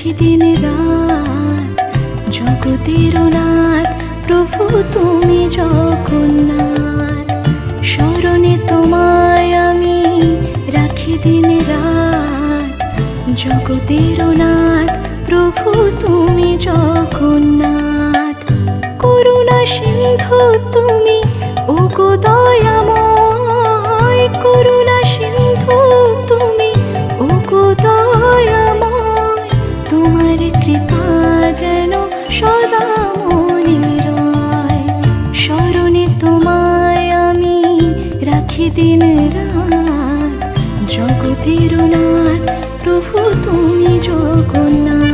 রাখি দিন রাত, জগতের নাথ প্রভু তুমি জগন্নাথ। স্মরণে তোমায় আমি রাখি দিন রাত, জগতের নাথ প্রভু তুমি জগন্নাথ। করুণা সিন্ধু তুমি ওগো দয়াময়, করুণা সিন্ধু তুমি ওগো দয়াময়। তোমার কৃপা যেন সদা মনে রয়, স্মরণে তোমায় আমি রাখি দিন রাত, জগতের নাথ প্রভু তুমি জগন্নাথ।